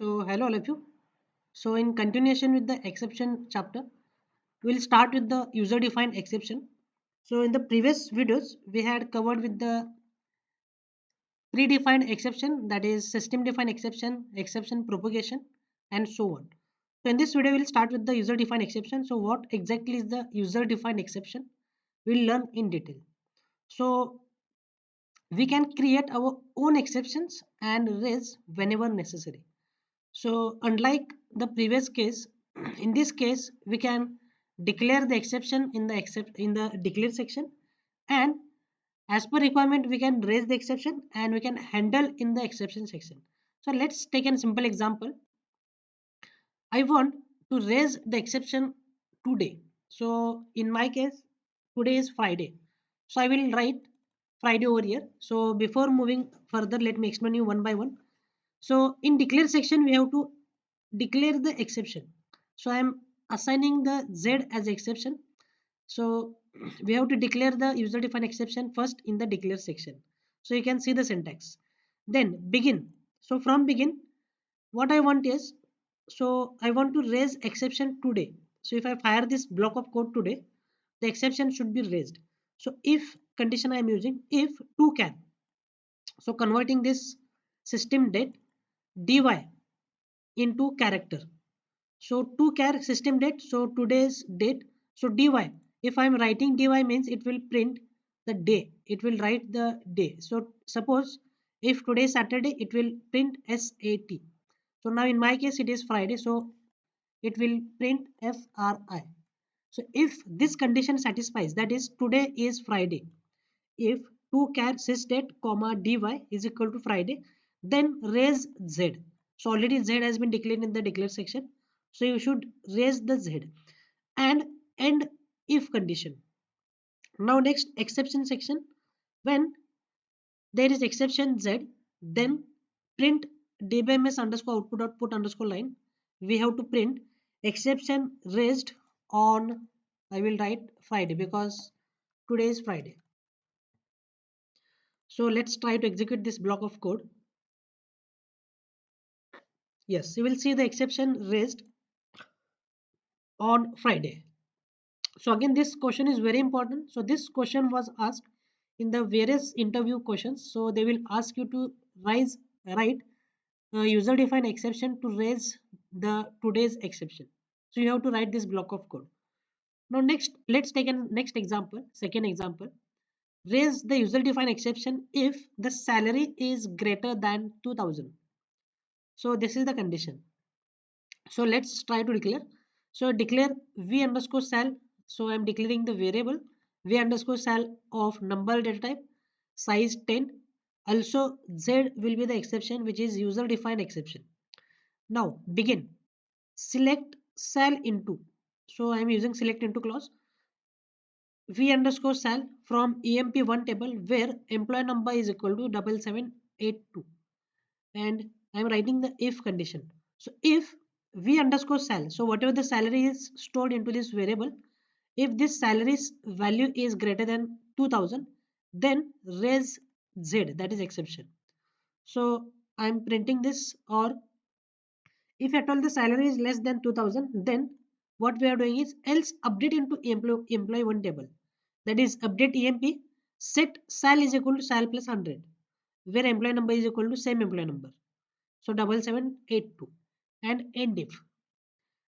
Hello all of you. In continuation with the exception chapter, we'll start with the user defined exception. In the previous videos, we had covered with the predefined exception, that is system defined exception, exception propagation, and so on. In this video, we'll start with the user defined exception. What exactly is the user defined exception? We'll learn in detail. So, we can create our own exceptions and raise whenever necessary. So unlike the previous case, in this case we can declare the exception in the declare section, and as per requirement we can raise the exception and we can handle in the exception section. So let's take a simple example. I want to raise the exception today. So in my case, today is Friday. So I will write Friday over here. So before moving further, let me explain you one by one. So in declare section, we have to declare the exception. So I am assigning the Z as exception. So we have to declare the user defined exception first in the declare section. So you can see the syntax. Then begin. So from begin, what I want is, so I want to raise exception today. So if I fire this block of code today, the exception should be raised. So if condition I am using, if to can, so converting this system date dy into character. So to char system date, so today's date, so dy. If I am writing dy means it will print the day. It will write the day. So suppose if today is Saturday, it will print SAT. So now in my case it is Friday, so it will print FRI. So if this condition satisfies, that is today is Friday. If to char sysdate comma dy is equal to Friday, then raise z. So already z has been declared in the declare section. So you should raise the z and end if condition. Now next exception section. When there is exception z, then print dbms underscore output dot put underscore line. We have to print exception raised on, I will write Friday because today is Friday. So let's try to execute this block of code. Yes, you will see the exception raised on Friday. So again, this question is very important. So this question was asked in the various interview questions. So they will ask you to write user defined exception to raise the today's exception. So you have to write this block of code. Now next, let's take a next example, second example. Raise the user defined exception if the salary is greater than 2000. So this is the condition. So let's try to declare. So declare v underscore sal. So I'm declaring the variable v underscore sal of number data type size 10. Also z will be the exception, which is user defined exception. Now begin. Select sal into. So I'm using select into clause. V underscore sal from emp1 table where employee number is equal to 7782, and I'm writing the if condition. So if v underscore sal, so whatever the salary is stored into this variable, if this salary's value is greater than 2000, then raise z, that is exception. So I'm printing this, or if at all the salary is less than 2000, then what we are doing is else update into employee one table, that is update emp set sal is equal to sal plus 100, where employee number is equal to same employee number. So 7782 and end if.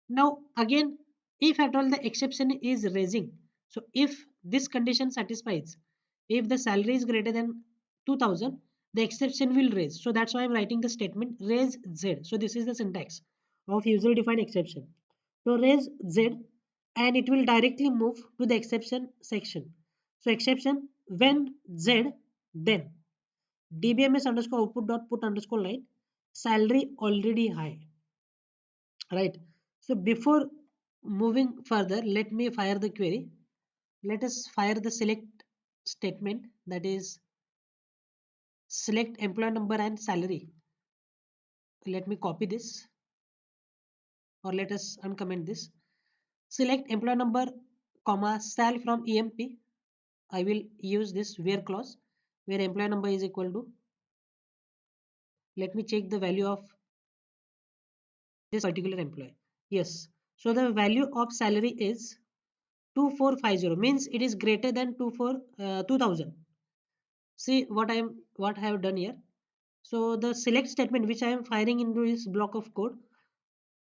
Now again, if at all the exception is raising, so if this condition satisfies, if the salary is greater than 2000, the exception will raise. So that's why I'm writing the statement raise z. So this is the syntax of user defined exception. So raise z and it will directly move to the exception section. So exception when z, then dbms underscore output dot put underscore line salary already high, right? So before moving further, let me fire the query. Let us fire the select statement, that is select employee number and salary. Let me copy this, or let us uncomment this. Select employee number comma sal from emp. I will use this where clause where employee number is equal to, let me check the value of this particular employee. Yes. So the value of salary is 2450, means it is greater than 2000. See what I have done here. So the select statement which I am firing into this block of code,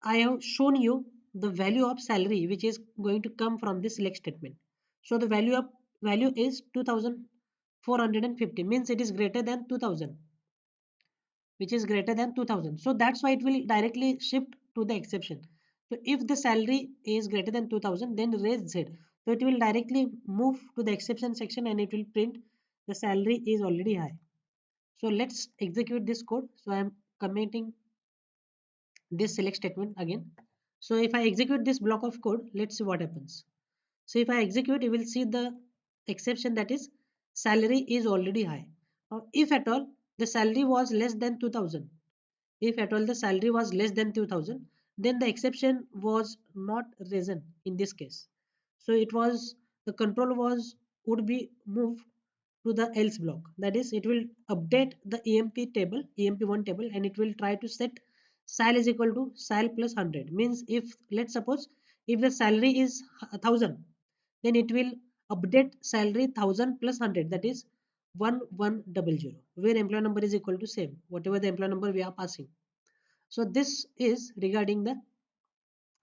I have shown you the value of salary which is going to come from this select statement. So the value is 2450, means it is greater than 2000, which is greater than 2000. So that's why it will directly shift to the exception. So if the salary is greater than 2000, then raise Z. So it will directly move to the exception section and it will print the salary is already high. So let's execute this code. So I am commenting this select statement again. So if I execute this block of code, let's see what happens. So if I execute, you will see the exception, that is salary is already high. Now, if at all the salary was less than 2000, if at all the salary was less than 2000, then the exception was not risen in this case. So it was, the control was would be moved to the else block. That is, it will update the EMP table, EMP1 table, and it will try to set sal is equal to sal plus 100. Means if, let's suppose, if the salary is 1000, then it will update salary 1000 plus 100, that is 1100, where employee number is equal to same, whatever the employee number we are passing. So this is regarding the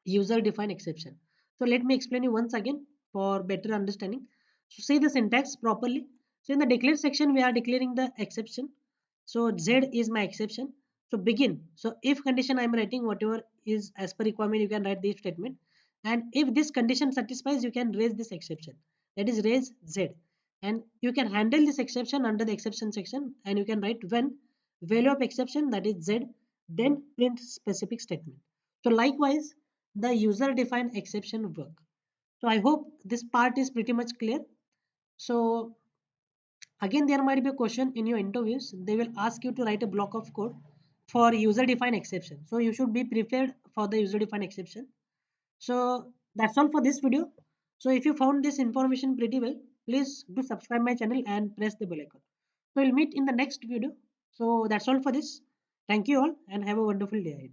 user defined exception. So let me explain you once again for better understanding. So see the syntax properly. So in the declare section, we are declaring the exception. So Z is my exception. So begin. So if condition I am writing, whatever is as per requirement, you can write this statement. And if this condition satisfies, you can raise this exception. That is raise Z. And you can handle this exception under the exception section, and you can write when value of exception, that is Z, then print specific statement. So likewise, the user defined exception work. So I hope this part is pretty much clear. So again, there might be a question in your interviews. They will ask you to write a block of code for user defined exception. So you should be prepared for the user defined exception. So that's all for this video. So if you found this information pretty well, please do subscribe my channel and press the bell icon. So we'll meet in the next video. So that's all for this. Thank you all and have a wonderful day ahead.